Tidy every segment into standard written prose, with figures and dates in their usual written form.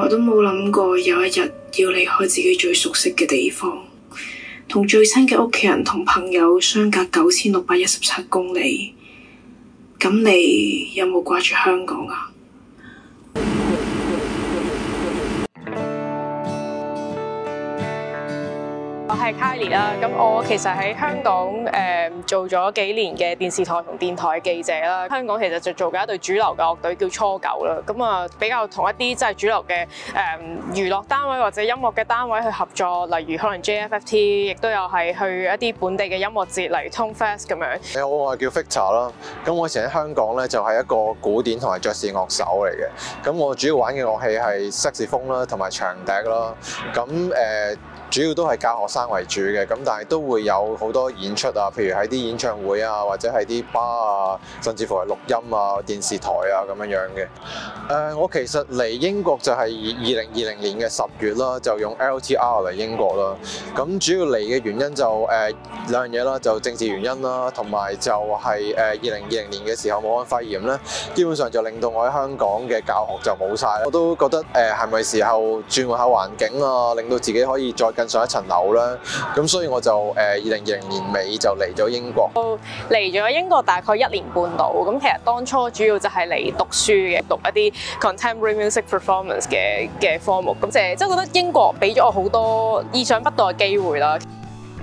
都冇諗過有一日要離開自己最熟悉嘅地方，同最親嘅屋企人同朋友相隔9617公里。咁你有冇掛住香港啊？我係 Kylie 啦，咁我其實喺香港做咗幾年嘅電視台同電台嘅記者啦。香港其實就做緊一隊主流嘅樂隊叫初九啦，咁啊比較同一啲即係主流嘅娛樂單位或者音樂嘅單位去合作，例如可能 JFFT， 亦都有係去一啲本地嘅音樂節，例如 Tone Fest 咁樣。你好，我係叫 Victor 啦。咁我以前喺香港咧就係一個古典同埋爵士樂手嚟嘅。咁我主要玩嘅樂器係薩克斯風啦，同埋長笛啦。咁主要都係教學生為主嘅，咁但係都會有好多演出啊，譬如喺啲演唱會啊，或者係啲吧啊，甚至乎係錄音啊、電視台啊咁樣嘅。我其實嚟英國就係2020年嘅10月啦，就用 LTR 嚟英國啦。咁主要嚟嘅原因就兩樣嘢啦，就政治原因啦，同埋就係2020年嘅時候武漢肺炎咧，基本上就令到我喺香港嘅教學就冇晒。我都覺得係咪時候轉換下環境啊，令到自己可以再更上一層樓啦，咁所以我就2020年尾就嚟咗英國。嚟咗英國大概1年半度，咁其實當初主要就係嚟讀書嘅，讀一啲 contemporary music performance 嘅科目，咁即係覺得英國俾咗我好多意想不到嘅機會啦。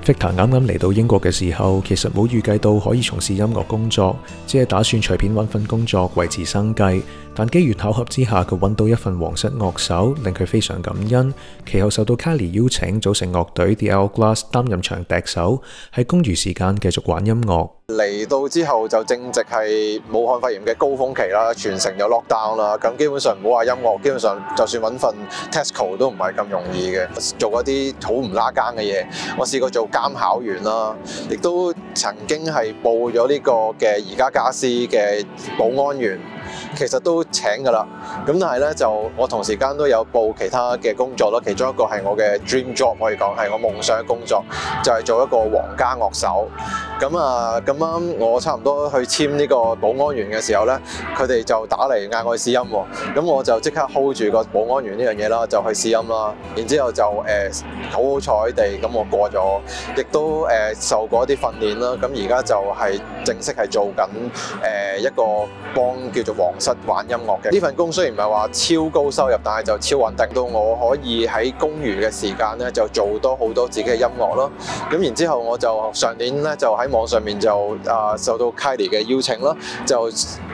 Victor 啱啱嚟到英國嘅時候，其實冇預計到可以從事音樂工作，只係打算隨便揾份工作維持生計。但機緣巧合之下，佢揾到一份皇室樂手，令佢非常感恩。其後受到 Kylie 邀請組成樂隊 The Hourglass 擔任長笛手，喺公餘時間繼續玩音樂。嚟到之後就正值係武漢肺炎嘅高峰期啦，全城就 lockdown 啦，咁基本上唔好話音樂，基本上就算揾份 Tesco 都唔係咁容易嘅，做一啲好唔拉更嘅嘢。我試過做監考員啦，亦都曾經係報咗呢個嘅宜家家私嘅保安員。其實都請㗎啦，咁但係咧就我同時間都有報其他嘅工作啦，其中一個係我嘅 dream job 可以講係我夢想嘅工作，就係做一個皇家樂手。咁咁啱我差唔多去簽呢個保安員嘅時候咧，佢哋就打嚟嗌我去試音喎，咁我就即刻 hold 住個保安員呢樣嘢啦，就去試音啦。然之後就好彩地咁我過咗，亦都受過一啲訓練啦。咁而家就係正式係做緊一個幫叫做皇室玩音樂嘅呢份工，雖然唔係話超高收入，但係就超穩定到我可以喺公餘嘅時間咧就做多好多自己嘅音樂咯。咁然之後我就上年咧就喺網上面就受到 Kylie 嘅邀請啦，就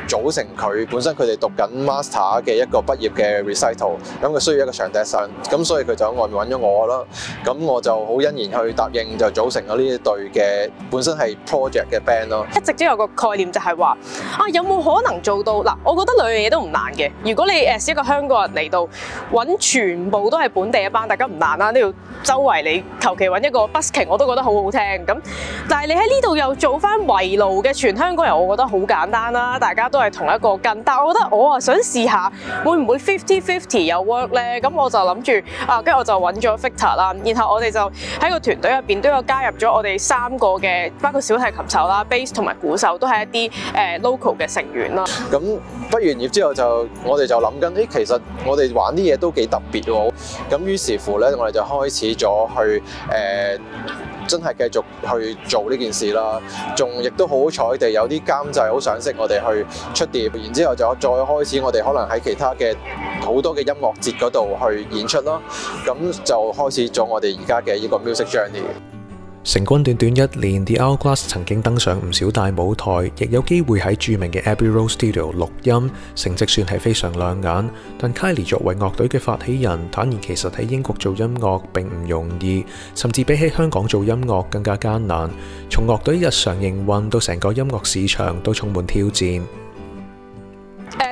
組成佢本身佢哋讀緊 master 嘅一個畢業嘅 recital， 咁佢需要一個長笛手，咁所以佢就喺外面揾咗我啦。咁我就好欣然去答應，就組成咗呢一隊嘅本身係 project 嘅 band 咯。一直都有個概念就係話有冇可能做到嗱？我覺得兩樣嘢都唔難嘅。如果你一個香港人嚟到揾全部都係本地一班，大家唔難啦。呢度周圍你求其揾一個 busking 我都覺得好好聽咁。但係你喺呢度又做翻圍爐嘅全香港人，我覺得好簡單啦。大家都係同一個根，但係我覺得我想試下會唔會 50-50 有 work 咧？咁我就諗住跟住我就揾咗 Victor 啦。然後我哋就喺個團隊入邊都有加入咗我哋3個嘅，包括小提琴手啦、bass 同埋鼓手，都係一啲local 嘅成員啦。咁畢完業之後我哋就諗緊，其實我哋玩啲嘢都幾特別喎。咁於是乎咧，我哋就開始咗去真係繼續去做呢件事啦。亦都好彩地有啲監製好賞識我哋去出碟，然之後就再開始我哋可能喺其他嘅好多嘅音樂節嗰度去演出啦。咁就開始咗我哋而家嘅呢個 music journey。成軍短短1年 ，The Hourglass 曾經登上唔少大舞台，亦有機會喺著名嘅 Abbey Road Studio 錄音，成績算係非常亮眼。但 Kylie 作為樂隊嘅發起人，坦言其實喺英國做音樂並唔容易，甚至比起香港做音樂更加艱難。從樂隊日常營運到成個音樂市場都充滿挑戰。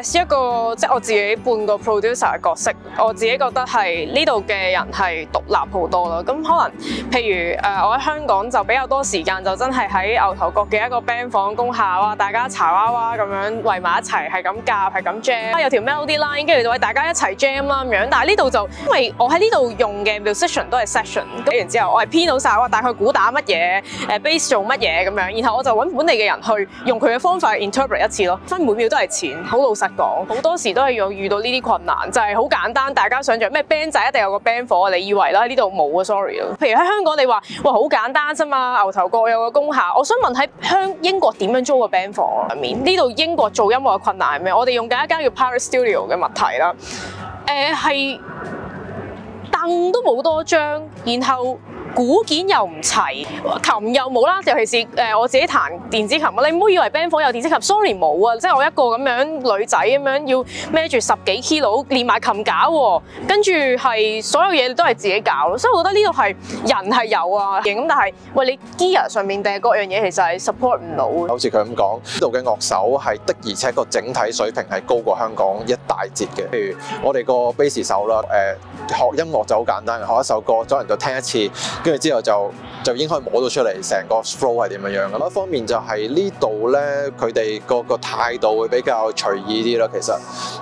一個即係我自己半個 producer 嘅角色，我自己覺得係呢度嘅人係獨立好多啦。咁可能譬如我喺香港就比較多時間，就真係喺牛頭角嘅一個 band 房工廈大家柴娃娃咁樣圍埋一齊，係咁夾，係咁 jam， 有條 melody line， 跟住就大家一齊 jam 啦咁樣。但係呢度就因為我喺呢度用嘅 musician 都係 session， 跟然之後我係編好晒大概鼓打乜嘢，bass 做乜嘢咁樣，然後我就揾本地嘅人去用佢嘅方法去 interpret 一次咯。分每秒都係錢，好老實講，好多時都係要遇到呢啲困難，就係好簡單，大家想象咩 band 仔一定有個 band 火，你以為啦？呢度冇啊 ，sorry 啊。譬如喺香港，你話哇好簡單啫嘛，牛頭角有個工廈，我想問喺英國點樣租個 band 房啊？呢度英國做音樂嘅困難係咩？我哋用緊一間叫 Pirate Studio 嘅物體啦，係凳都冇多張，然後鼓件又唔齊，琴又冇啦，尤其是我自己彈電子琴，你唔好以為 band 房有電子琴 ，sorry 冇啊，即係我一個咁樣女仔咁樣要孭住10幾 kilo 練埋琴架喎，跟住係所有嘢都係自己搞咯，所以我覺得呢度係人係有啊，咁但係喂你 gear 上面定係各樣嘢其實係 support 唔到。好似佢咁講，呢度嘅樂手係的而且確整體水平係高過香港一大截嘅。譬如我哋個 bass 手啦，學音樂就好簡單嘅，學一首歌，可能就聽一次。跟住之後就已經可以摸到出嚟成個 flow 係點樣樣。咁一方面就係呢度咧，佢哋個態度會比較隨意啲啦。其實，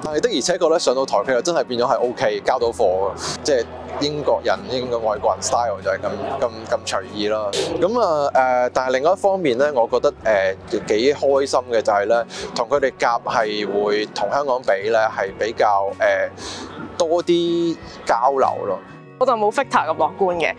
但係的而且確咧上到台佢又真係變咗係 OK 交到貨嘅，即係英國人應該外國人 style 就係咁隨意啦。咁但係另外一方面咧，我覺得幾開心嘅就係咧，同佢哋夾係會同香港比咧係比較多啲交流咯。我就冇 Victor 咁樂觀嘅，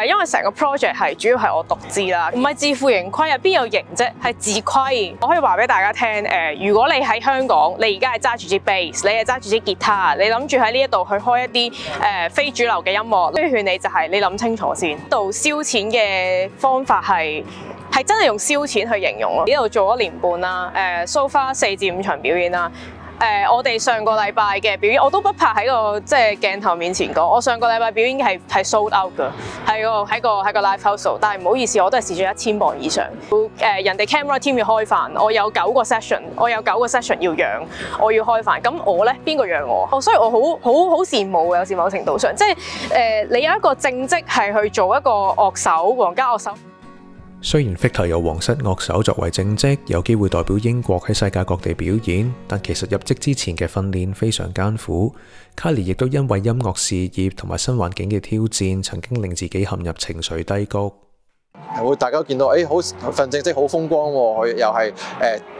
因為成個 project 係主要係我獨資啦，唔係自負盈虧啊，邊有盈啫，係自虧。我可以話俾大家聽，如果你喺香港，你而家係揸住支 bass， 你係揸住支吉他，你諗住喺呢一度去開一啲非主流嘅音樂，勸你就係你諗清楚先。度燒錢嘅方法係真係用燒錢去形容咯。呢度做咗1年半啦，so far 4至5場表演啦。我哋上個禮拜嘅表演，我都不怕喺個即係鏡頭面前講，我上個禮拜表演係sold out 㗎，喺個 live house 度。但係唔好意思，我都係試咗1000磅以上。人哋 camera team 要開飯，我有9個 session 要養，我要開飯。咁我咧邊個養我？所以我好羨慕嘅，有時某程度上，即係你有一個正職係去做一個樂手，皇家樂手。雖然 Victor 有皇室樂手作為正職，有機會代表英國喺世界各地表演，但其實入職之前嘅訓練非常艱苦。Kylie 亦都因為音樂事業同埋新環境嘅挑戰，曾經令自己陷入情緒低谷。會大家都見到，好份正職好風光喎，佢又係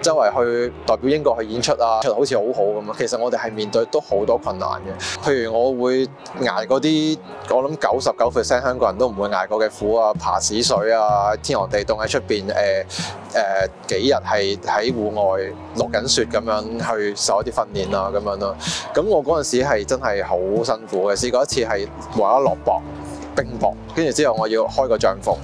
周圍去代表英國去演出啊，好似好好咁啊。其實我哋係面對都好多困難嘅。譬如我會捱嗰啲，我諗99% 香港人都唔會捱過嘅苦啊，爬屎水啊，天寒地凍喺出邊幾日係喺戶外落緊雪咁樣去受一啲訓練啊咁樣咯。咁我嗰陣時係真係好辛苦嘅，試過一次係無啦啦落雹。冰雹，跟住之後我要開個帳篷，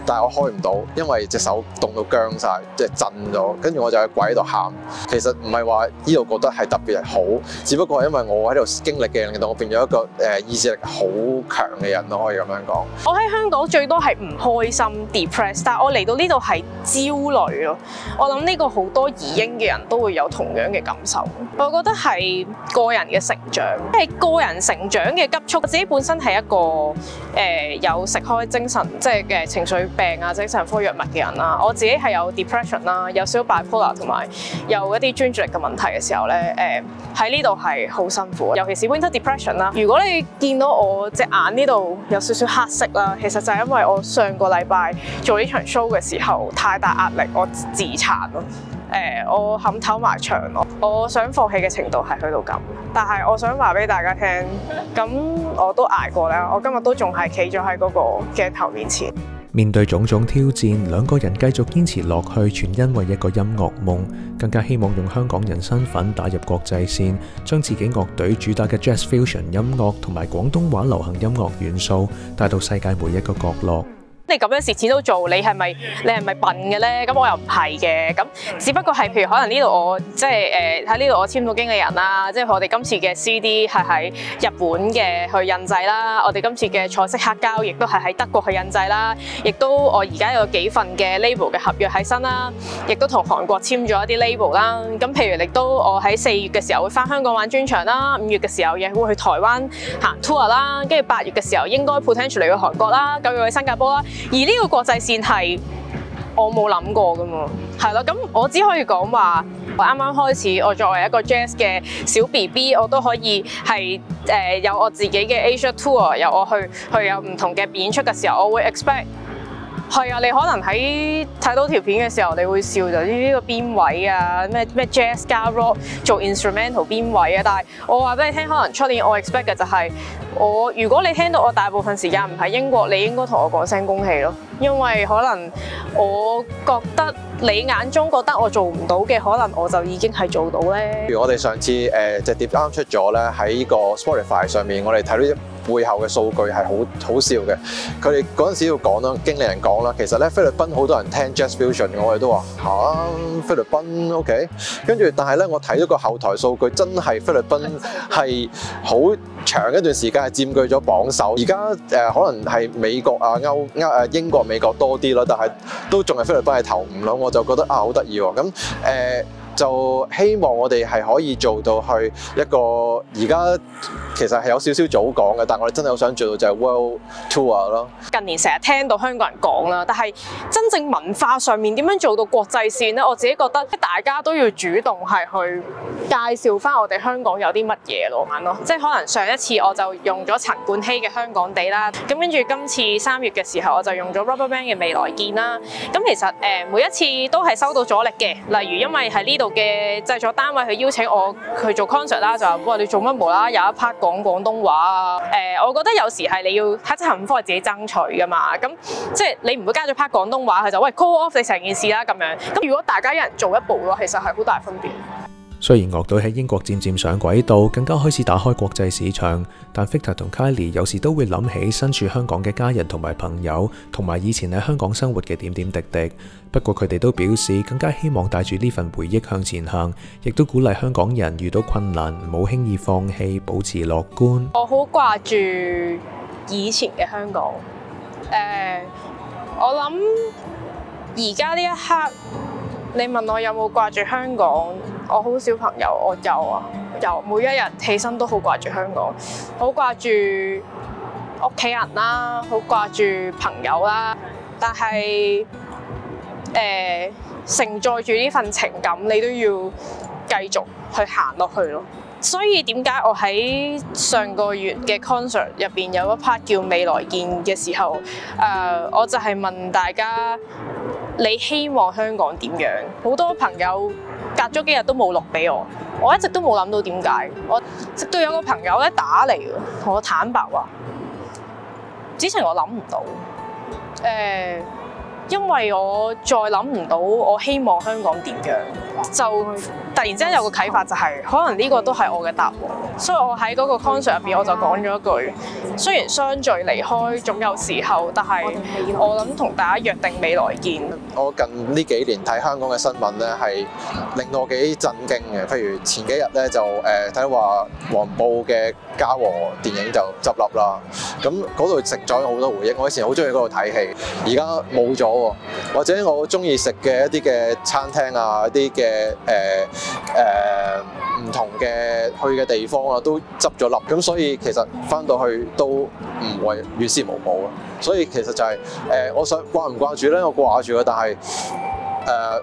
但係我開唔到，因為隻手凍到僵晒，即係震咗。跟住我就喺跪喺度喊。其實唔係話呢度覺得係特別好，只不過係因為我喺度經歷嘅，令到我變咗一個意志力好強嘅人咯，可以咁樣講。我喺香港最多係唔開心 depressed， 但係我嚟到呢度係焦慮咯。我諗呢個好多移英嘅人都會有同樣嘅感受。我覺得係個人嘅成長，即係個人成長嘅急速。我自己本身係一個有食開精神即係嘅情緒病啊、精神科藥物嘅人啦，我自己係有 depression 啦，有少少 bipolar 同埋有一啲專注力嘅問題嘅時候咧，喺呢度係好辛苦，尤其是 winter depression 啦。如果你見到我隻眼呢度有少少黑色啦，其實就係因為我上個禮拜做呢場 show 嘅時候太大壓力，我自殘咯。我冚頭埋牆咯，我想放棄嘅程度係去到咁，但係我想話俾大家聽，咁我都捱過啦，我今日都仲係企咗喺嗰個鏡頭面前。面對種種挑戰，兩個人繼續堅持落去，全因為一個音樂夢，更加希望用香港人身份打入國際線，將自己樂隊主打嘅 Jazz Fusion 音樂同埋廣東話流行音樂元素帶到世界每一個角落。你咁樣蝕錢都做，你係咪笨嘅咧？咁我又唔係嘅，咁只不過係譬如可能呢度我即係喺呢度我簽到經理人啦，即係我哋今次嘅 CD 係喺日本嘅去印製啦，我哋今次嘅彩色黑膠亦都係喺德國去印製啦，亦都我而家有幾份嘅 label 嘅合約喺身啦，亦都同韓國簽咗一啲 label 啦。咁譬如亦都我喺4月嘅時候會返香港玩專場啦，5月嘅時候亦會去台灣行 tour 啦，跟住8月嘅時候應該 potentially 去韓國啦，9月去新加坡啦。而呢個國際線係我冇諗過㗎嘛，係咯，咁我只可以講話，我啱啱開始，我作為一個 jazz 嘅小 BB， 我都可以係有我自己嘅 Asia tour， 由我去有唔同嘅演出嘅時候，我會 expect 係啊，你可能喺睇到條片嘅時候，你會笑就呢個邊位啊，咩 jazz 加 rock 做 instrumental 邊位啊。但係我話俾你聽，可能出年我 expect 嘅就係如果你聽到我大部分時間唔喺英國，你應該同我講聲恭喜咯，因為可能我覺得你眼中覺得我做唔到嘅，可能我就已經係做到咧。譬如我哋上次隻碟啱出咗咧，喺個 Spotify 上面，我哋睇到啲背後嘅數據係好笑嘅。佢哋嗰陣時要講啦，經理人講啦，其實咧菲律賓好多人聽 Jazz Fusion，我哋都話菲律賓 OK， 跟住但係咧我睇咗個後台數據，真係菲律賓係好長一段時間係佔據咗榜首。而家可能係美國啊英國美國多啲啦，但係都仲係菲律賓係頭5啦。我就覺得好得意喎。咁就希望我哋係可以做到去一個而家其實係有少少早講嘅，但係我哋真係好想做到就係 World Tour 咯。近年成日聽到香港人講啦，但係真正文化上面點樣做到國際線呢？我自己覺得大家都要主動係去介紹翻我哋香港有啲乜嘢咯，即係可能上一次我就用咗陳冠希嘅香港地啦，咁跟住今次3月嘅時候我就用咗 RubberBand 嘅未來見啦。咁其實每一次都係收到阻力嘅，例如因為喺呢度嘅製作單位去邀請我去做 concert 啦，就話哇你做乜無啦啦有一 part 講廣東話啊？我覺得有時係你要黑漆黑科係自己爭取噶嘛，咁即係你唔會加咗 part 廣東話，佢就喂 call off 你成件事啦咁樣。咁如果大家有人做一步嘅話，其實係好大分別。雖然樂隊喺英國漸漸上軌道，更加開始打開國際市場，但 Victor 同 Kylie 有時都會諗起身處香港嘅家人同埋朋友，同埋以前喺香港生活嘅點點滴滴。不過佢哋都表示更加希望帶住呢份回憶向前行，亦都鼓勵香港人遇到困難唔好輕易放棄，保持樂觀。我好掛住以前嘅香港。我諗而家呢一刻，你問我有冇掛住香港？我好小朋友，我有啊，有每一日起身都好掛住香港，好掛住屋企人啦，好掛住朋友啦。但係承載住呢份情感，你都要繼續去行落去咯。所以點解我喺上個月嘅 concert 入邊有一 part 叫未來見嘅時候，我就係問大家你希望香港點樣？好多朋友隔咗幾日都冇錄俾我，我一直都冇諗到點解。我直到有個朋友咧打嚟，同我坦白話，之前我諗唔到，因為我再諗唔到我希望香港點樣，就突然之間有個啟發，就係可能呢個都係我嘅答案。所以我喺嗰個 concert 入邊我就講咗一句，雖然相聚離開總有時候，但係我諗同大家約定未來見。我近呢幾年睇香港嘅新聞咧，係令我幾震驚嘅。譬如前幾日咧就睇到話黃埔嘅嘉禾電影就執笠啦，咁嗰度食咗好多回憶。我以前好中意嗰度睇戲，而家冇咗喎。或者我中意食嘅一啲嘅餐廳啊，一啲嘅唔同嘅去嘅地方啊，都執咗笠。咁所以其實翻到去都唔會於事無補咯。所以其實就係我想掛唔掛住咧，我掛住嘅，但係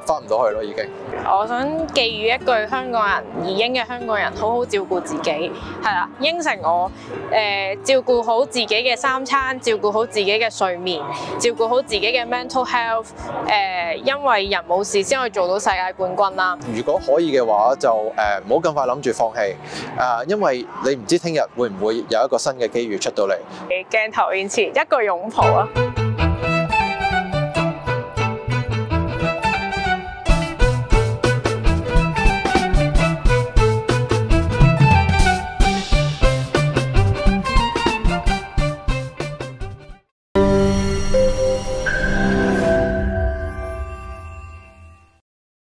翻唔到去咯已經。我想寄語一句香港人，移英嘅香港人，好好照顧自己，係啦，應承我照顧好自己嘅3餐，照顧好自己嘅睡眠，照顧好自己嘅 mental health。因為人冇事先可以做到世界冠軍啦。如果可以嘅話，就唔好咁快諗住放棄，因為你唔知聽日會唔會有一個新嘅機遇出到嚟。鏡頭面前一個擁抱啊！